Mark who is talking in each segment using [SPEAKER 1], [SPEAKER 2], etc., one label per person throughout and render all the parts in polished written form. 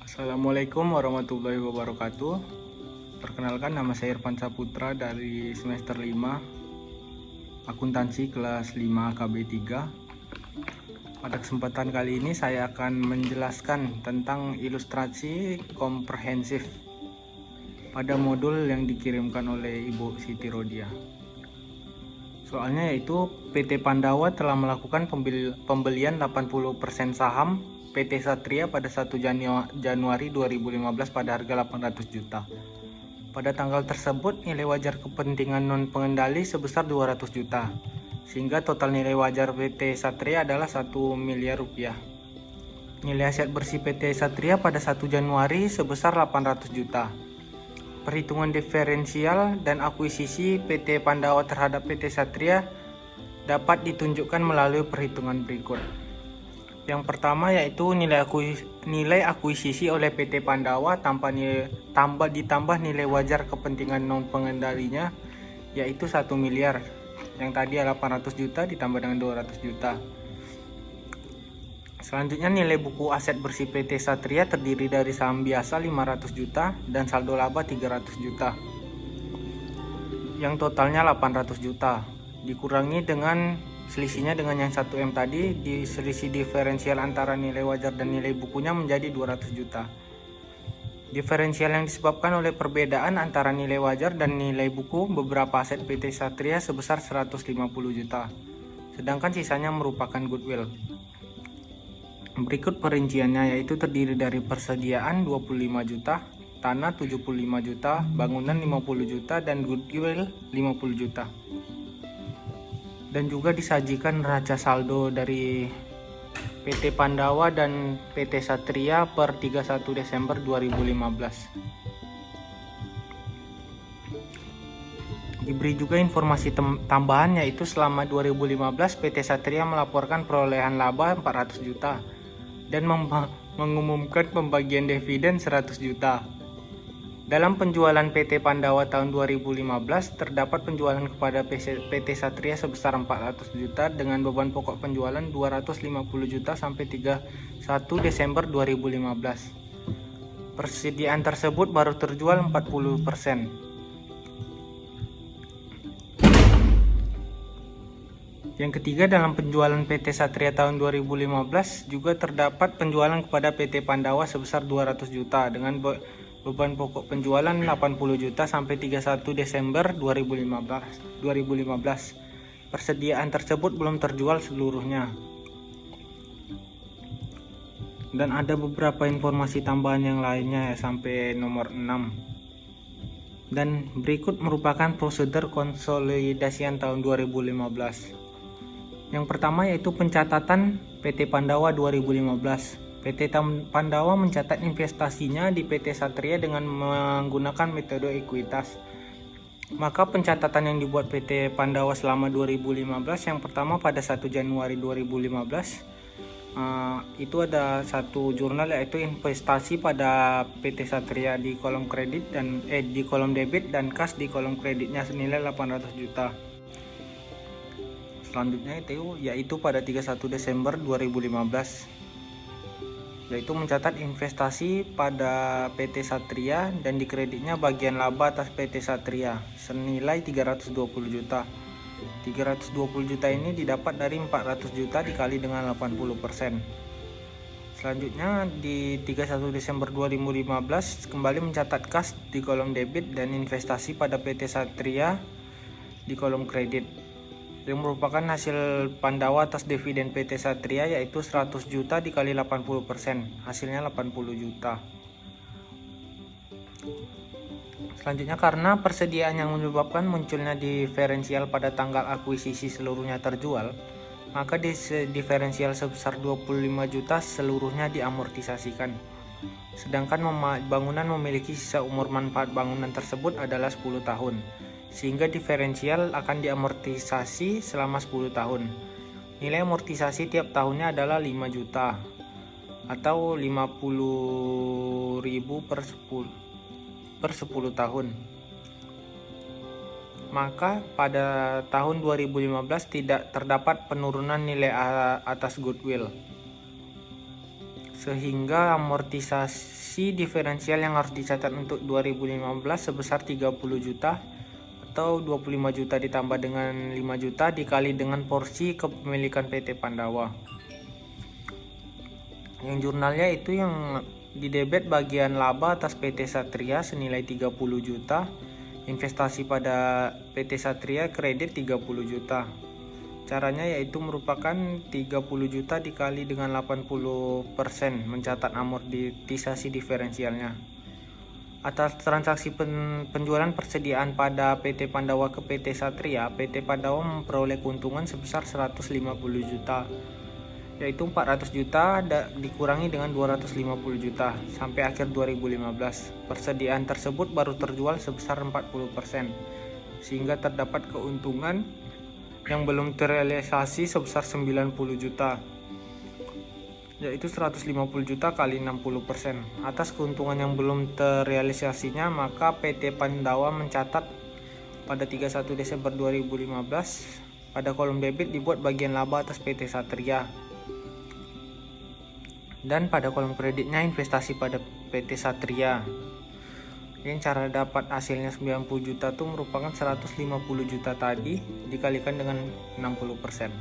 [SPEAKER 1] Assalamualaikum warahmatullahi wabarakatuh. Perkenalkan, nama saya Irfan Saputra dari semester 5 akuntansi kelas 5 KB 3. Pada kesempatan kali ini saya akan menjelaskan tentang ilustrasi komprehensif pada modul yang dikirimkan oleh Ibu Siti Rodia. Soalnya yaitu PT Pandawa telah melakukan pembelian 80% saham PT Satria pada 1 Januari 2015 pada harga 800 juta. Pada tanggal tersebut nilai wajar kepentingan non pengendali sebesar 200 juta. Sehingga total nilai wajar PT Satria adalah 1 miliar rupiah. Nilai aset bersih PT Satria pada 1 Januari sebesar 800 juta. Perhitungan diferensial dan akuisisi PT Pandawa terhadap PT Satria dapat ditunjukkan melalui perhitungan berikut. Yang pertama yaitu nilai akuisisi oleh PT Pandawa ditambah nilai wajar kepentingan non pengendalinya, yaitu 1 miliar. Yang tadi 800 juta ditambah dengan 200 juta. Selanjutnya nilai buku aset bersih PT Satria terdiri dari saham biasa 500 juta dan saldo laba 300 juta. Yang totalnya 800 juta. Dikurangi dengan selisihnya dengan yang 1M tadi, di selisih diferensial antara nilai wajar dan nilai bukunya menjadi 200 juta. Diferensial yang disebabkan oleh perbedaan antara nilai wajar dan nilai buku beberapa aset PT Satria sebesar 150 juta. Sedangkan sisanya merupakan goodwill. Berikut perinciannya, yaitu terdiri dari persediaan 25 juta, tanah 75 juta, bangunan 50 juta, dan goodwill 50 juta. Dan juga disajikan neraca saldo dari PT Pandawa dan PT Satria per 31 Desember 2015. Diberi juga informasi tambahan, yaitu selama 2015 PT Satria melaporkan perolehan laba 400 juta dan mengumumkan pembagian dividen 100 juta. Dalam penjualan PT Pandawa tahun 2015 terdapat penjualan kepada PT Satria sebesar 400 juta dengan beban pokok penjualan 250 juta sampai 31 Desember 2015. Persediaan tersebut baru terjual 40%. Yang ketiga, dalam penjualan PT Satria tahun 2015 juga terdapat penjualan kepada PT Pandawa sebesar 200 juta dengan beban pokok penjualan 80 juta sampai 31 Desember 2015. Persediaan tersebut belum terjual seluruhnya. Dan ada beberapa informasi tambahan yang lainnya ya, sampai nomor 6. Dan berikut merupakan prosedur konsolidasian tahun 2015. Yang pertama yaitu pencatatan PT Pandawa 2015. PT Pandawa mencatat investasinya di PT Satria dengan menggunakan metode ekuitas. Maka pencatatan yang dibuat PT Pandawa selama 2015, yang pertama pada 1 Januari 2015 itu ada satu jurnal, yaitu investasi pada PT Satria di kolom kredit dan di kolom debit dan kas di kolom kreditnya senilai 800 juta. Selanjutnya yaitu pada 31 Desember 2015, yaitu mencatat investasi pada PT Satria dan di kreditnya bagian laba atas PT Satria senilai 320 juta. 320 juta ini didapat dari 400 juta dikali dengan 80%. Selanjutnya di 31 Desember 2015 kembali mencatat kas di kolom debit dan investasi pada PT Satria di kolom kredit, yang merupakan hasil Pandawa atas dividen PT Satria, yaitu 100 juta dikali 80%, hasilnya 80 juta. Selanjutnya, karena persediaan yang menyebabkan munculnya diferensial pada tanggal akuisisi seluruhnya terjual, maka diferensial sebesar 25 juta seluruhnya diamortisasikan. Sedangkan bangunan memiliki sisa umur manfaat bangunan tersebut adalah 10 tahun. Sehingga diferensial akan diamortisasi selama 10 tahun. Nilai amortisasi tiap tahunnya adalah 5 juta atau 50.000 per 10 tahun. Maka pada tahun 2015 tidak terdapat penurunan nilai atas goodwill. sehingga amortisasi diferensial yang harus dicatat untuk 2015 sebesar 30 juta atau 25 juta ditambah dengan 5 juta dikali dengan porsi kepemilikan PT Pandawa. Yang jurnalnya itu yang di debit bagian laba atas PT Satria senilai 30 juta, investasi pada PT Satria kredit 30 juta. Caranya yaitu merupakan 30 juta dikali dengan 80% mencatat amortisasi diferensialnya. Atas transaksi penjualan persediaan pada PT Pandawa ke PT Satria, PT Pandawa memperoleh keuntungan sebesar 150 juta, yaitu 400 juta dikurangi dengan 250 juta sampai akhir 2015. Persediaan tersebut baru terjual sebesar 40%, sehingga terdapat keuntungan yang belum terrealisasi sebesar 90 juta, yaitu 150 juta kali 60%. Atas keuntungan yang belum terrealisasinya, maka PT Pandawa mencatat pada 31 Desember 2015 pada kolom debit dibuat bagian laba atas PT Satria, dan pada kolom kreditnya investasi pada PT Satria. Yang cara dapat hasilnya 90 juta itu merupakan 150 juta tadi dikalikan dengan 60%.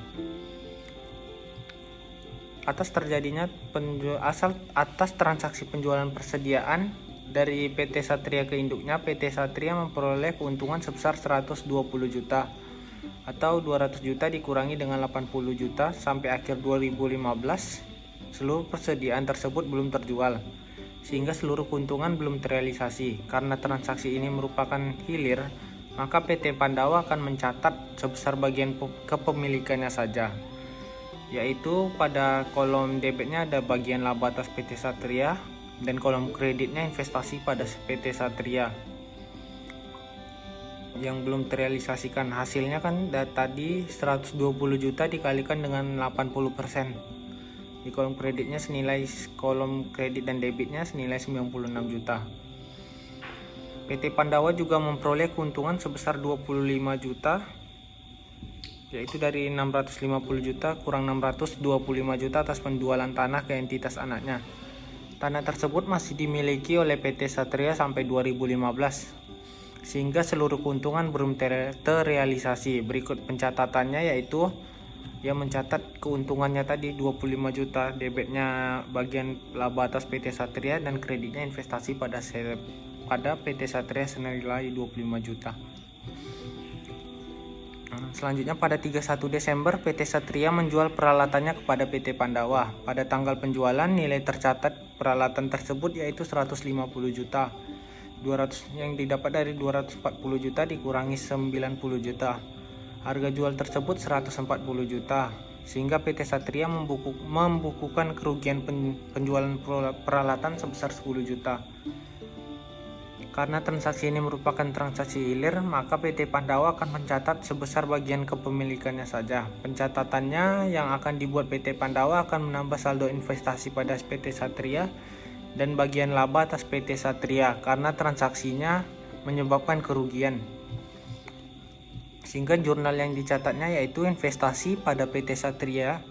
[SPEAKER 1] Atas transaksi penjualan persediaan dari PT Satria ke induknya, PT Satria memperoleh keuntungan sebesar 120 juta atau 200 juta dikurangi dengan 80 juta sampai akhir 2015. Seluruh persediaan tersebut belum terjual, sehingga seluruh keuntungan belum terrealisasi. Karena transaksi ini merupakan hilir, maka PT Pandawa akan mencatat sebesar bagian kepemilikannya saja, yaitu pada kolom debitnya ada bagian laba atas PT Satria dan kolom kreditnya investasi pada PT Satria yang belum terrealisasikan. Hasilnya kan tadi 120 juta dikalikan dengan 80%. Di kolom kreditnya kolom kredit dan debitnya senilai 96 juta. PT Pandawa juga memperoleh keuntungan sebesar 25 juta, yaitu dari 650 juta kurang 625 juta atas penjualan tanah ke entitas anaknya. Tanah tersebut masih dimiliki oleh PT Satria sampai 2015, sehingga seluruh keuntungan belum terrealisasi. Berikut pencatatannya, yaitu yang mencatat keuntungannya tadi 25 juta, debitnya bagian laba atas PT Satria dan kreditnya investasi pada PT Satria senilai 25 juta. Selanjutnya pada 31 Desember PT Satria menjual peralatannya kepada PT Pandawa. Pada tanggal penjualan nilai tercatat peralatan tersebut yaitu 150 juta. 200 yang didapat dari 240 juta dikurangi 90 juta. Harga jual tersebut 140 juta, sehingga PT Satria membukukan kerugian penjualan peralatan sebesar 10 juta. Karena transaksi ini merupakan transaksi hilir, maka PT Pandawa akan mencatat sebesar bagian kepemilikannya saja. Pencatatannya yang akan dibuat PT Pandawa akan menambah saldo investasi pada PT Satria dan bagian laba atas PT Satria karena transaksinya menyebabkan kerugian. Sehingga jurnal yang dicatatnya yaitu investasi pada PT Satria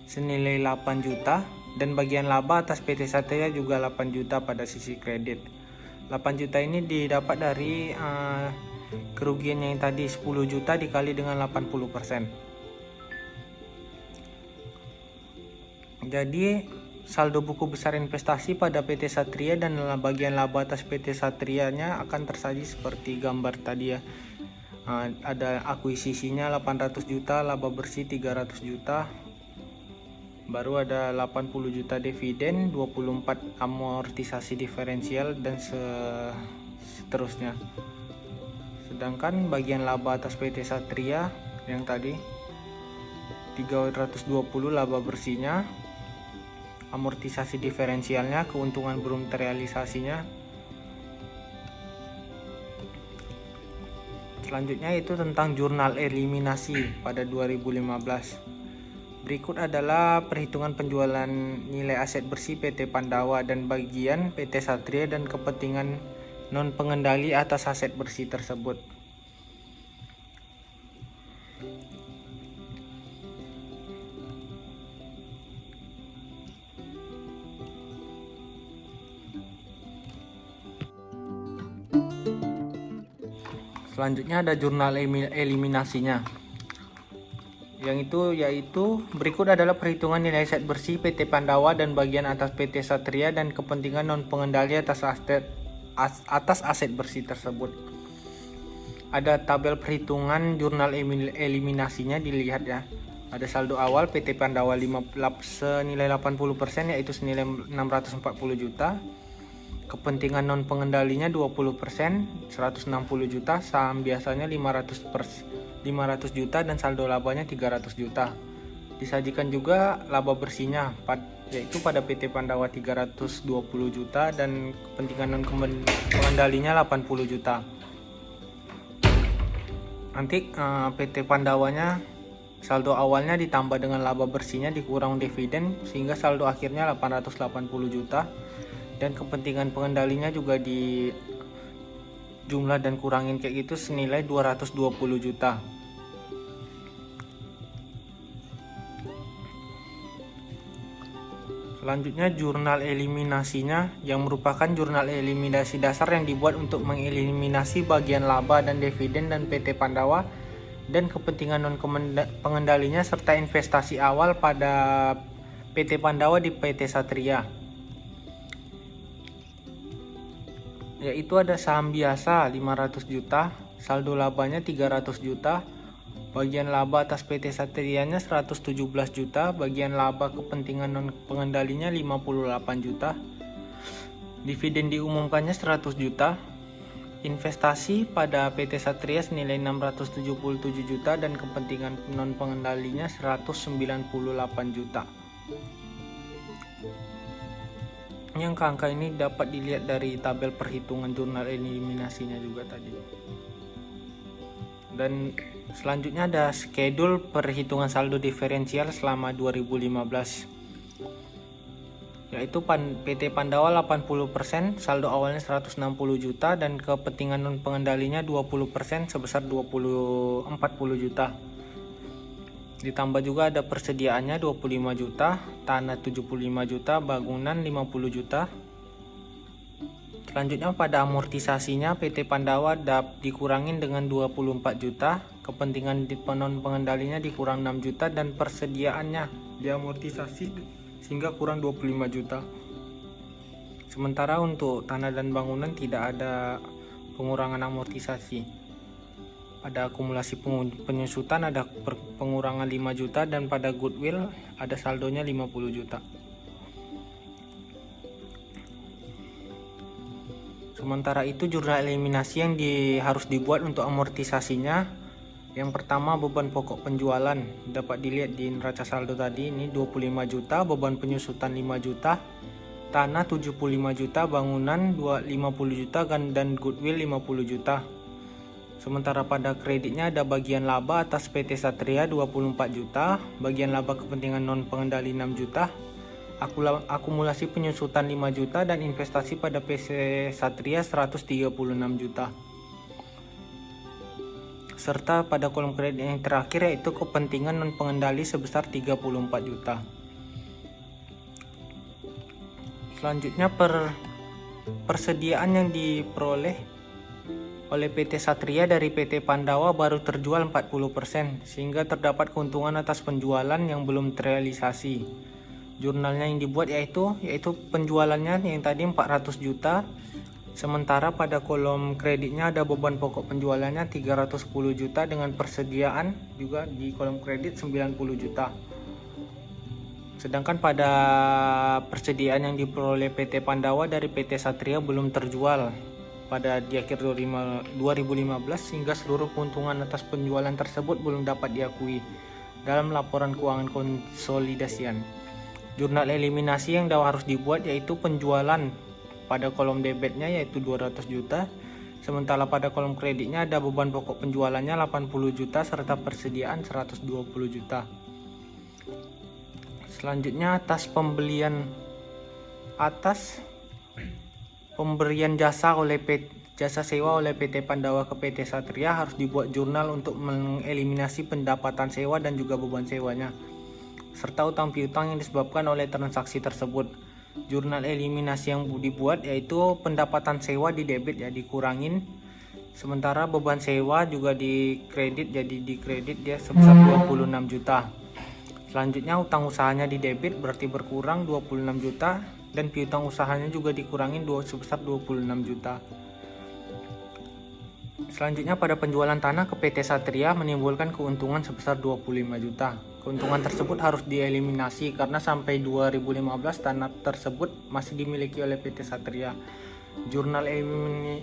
[SPEAKER 1] senilai 8 juta dan bagian laba atas PT Satria juga 8 juta pada sisi kredit. 8 juta ini didapat dari kerugiannya yang tadi 10 juta dikali dengan 80%. Jadi saldo buku besar investasi pada PT Satria dan bagian laba atas PT Satrianya akan tersaji seperti gambar tadi ya. Ada akuisisinya 800 juta, laba bersih 300 juta, baru ada 80 juta dividen, 24 amortisasi diferensial dan seterusnya. Sedangkan bagian laba atas PT Satria yang tadi 320 laba bersihnya, amortisasi diferensialnya, keuntungan belum terrealisasinya. Selanjutnya itu tentang jurnal eliminasi pada 2015. Berikut adalah perhitungan penjualan nilai aset bersih PT Pandawa dan bagian PT Satria dan kepentingan non pengendali atas aset bersih tersebut. Selanjutnya ada jurnal eliminasinya. Yaitu berikut adalah perhitungan nilai aset bersih PT Pandawa dan bagian atas PT Satria dan kepentingan non pengendali atas aset bersih tersebut. Ada tabel perhitungan jurnal eliminasinya, dilihat ya. Ada saldo awal PT Pandawa senilai 80% yaitu senilai 640 juta. Kepentingan non pengendalinya 20%, 160 juta, saham biasanya 500 juta dan saldo labanya 300 juta. Disajikan juga laba bersihnya yaitu pada PT Pandawa 320 juta dan kepentingan non pengendalinya 80 juta. Nanti PT Pandawanya saldo awalnya ditambah dengan laba bersihnya dikurang dividen sehingga saldo akhirnya 880 juta. Dan kepentingan pengendalinya juga di jumlah dan kurangin kayak gitu senilai 220 juta. Selanjutnya jurnal eliminasinya, yang merupakan jurnal eliminasi dasar yang dibuat untuk mengeliminasi bagian laba dan dividen dan PT Pandawa dan kepentingan non pengendalinya serta investasi awal pada PT Pandawa di PT Satria. Yaitu ada saham biasa 500 juta, saldo labanya 300 juta, bagian laba atas PT Satrianya 117 juta, bagian laba kepentingan non pengendalinya 58 juta, dividen diumumkannya 100 juta, investasi pada PT Satria senilai 677 juta dan kepentingan non pengendalinya 198 juta. Yang angka ini dapat dilihat dari tabel perhitungan jurnal eliminasinya juga tadi. Dan selanjutnya ada schedule perhitungan saldo diferensial selama 2015. Yaitu PT Pandawa 80%, saldo awalnya 160 juta dan kepentingan non pengendalinya 20% sebesar 40 juta. Ditambah juga ada persediaannya 25 juta, tanah 75 juta, bangunan 50 juta. Selanjutnya pada amortisasinya PT Pandawa dikurangin dengan 24 juta, kepentingan non pengendalinya dikurang 6 juta dan persediaannya diamortisasi sehingga kurang 25 juta. Sementara untuk tanah dan bangunan tidak ada pengurangan amortisasi. Pada akumulasi penyusutan ada pengurangan 5 juta dan pada goodwill ada saldonya 50 juta. Sementara itu jurnal eliminasi yang harus dibuat untuk amortisasinya, yang pertama beban pokok penjualan dapat dilihat di neraca saldo tadi, ini 25 juta, beban penyusutan 5 juta, tanah 75 juta, bangunan 50 juta dan goodwill 50 juta. Sementara pada kreditnya ada bagian laba atas PT Satria 24 juta, bagian laba kepentingan non pengendali 6 juta, akumulasi penyusutan 5 juta dan investasi pada PT Satria 136 juta. Serta pada kolom kredit yang terakhir yaitu kepentingan non pengendali sebesar 34 juta. Selanjutnya persediaan yang diperoleh oleh PT Satria dari PT Pandawa baru terjual 40%, sehingga terdapat keuntungan atas penjualan yang belum terrealisasi. Jurnalnya yang dibuat yaitu penjualannya yang tadi 400 juta, sementara pada kolom kreditnya ada beban pokok penjualannya 310 juta dengan persediaan juga di kolom kredit 90 juta. Sedangkan pada persediaan yang diperoleh PT Pandawa dari PT Satria belum terjual pada di akhir 2015 sehingga seluruh keuntungan atas penjualan tersebut belum dapat diakui dalam laporan keuangan konsolidasian. Jurnal eliminasi yang harus dibuat yaitu penjualan pada kolom debitnya yaitu 200 juta, sementara pada kolom kreditnya ada beban pokok penjualannya 80 juta serta persediaan 120 juta. Selanjutnya pemberian jasa sewa oleh PT Pandawa ke PT Satria harus dibuat jurnal untuk mengeliminasi pendapatan sewa dan juga beban sewanya serta utang piutang yang disebabkan oleh transaksi tersebut. Jurnal eliminasi yang dibuat yaitu pendapatan sewa di debit ya dikurangin, Sementara beban sewa juga dikredit, jadi dikredit dia sebesar 26 juta. Selanjutnya utang usahanya di debit, berarti berkurang 26 juta, dan piutang usahanya juga dikurangin sebesar 26 juta. Selanjutnya pada penjualan tanah ke PT Satria menimbulkan keuntungan sebesar 25 juta. Keuntungan tersebut harus dieliminasi karena sampai 2015 tanah tersebut masih dimiliki oleh PT Satria. Jurnal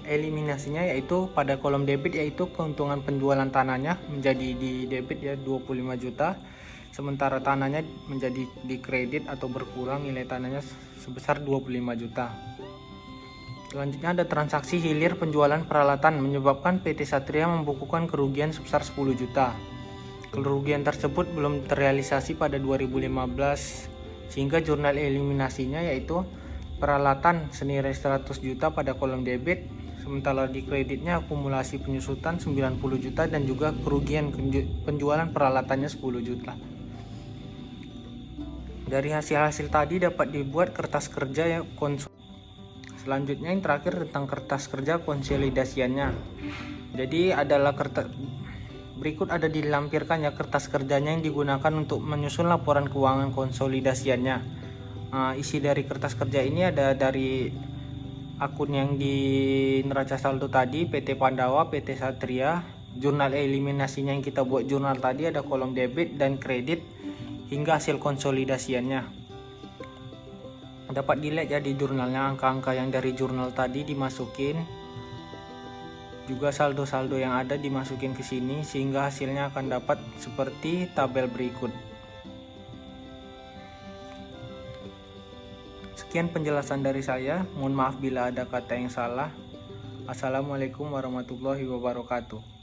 [SPEAKER 1] eliminasinya yaitu pada kolom debit, yaitu keuntungan penjualan tanahnya menjadi di debit ya 25 juta, sementara tanahnya menjadi di kredit atau berkurang nilai tanahnya sebesar 25 juta. Selanjutnya ada transaksi hilir penjualan peralatan menyebabkan PT Satria membukukan kerugian sebesar 10 juta. Kerugian tersebut belum terrealisasi pada 2015 sehingga jurnal eliminasinya yaitu peralatan senilai 100 juta pada kolom debit, sementara di kreditnya akumulasi penyusutan 90 juta dan juga kerugian penjualan peralatannya 10 juta. Dari hasil-hasil tadi dapat dibuat kertas kerja yang Selanjutnya yang terakhir tentang kertas kerja konsolidasiannya. Jadi adalah berikut ada dilampirkan ya kertas kerjanya yang digunakan untuk menyusun laporan keuangan konsolidasiannya. Isi dari kertas kerja ini ada dari akun yang di neraca saldo tadi, PT Pandawa, PT Satria, jurnal eliminasinya yang kita buat jurnal tadi, ada kolom debit dan kredit hingga hasil konsolidasiannya. Dapat dilihat ya di jurnalnya angka-angka yang dari jurnal tadi dimasukin, juga saldo-saldo yang ada dimasukin ke sini sehingga hasilnya akan dapat seperti tabel berikut. Sekian penjelasan dari saya, mohon maaf bila ada kata yang salah. Assalamualaikum warahmatullahi wabarakatuh.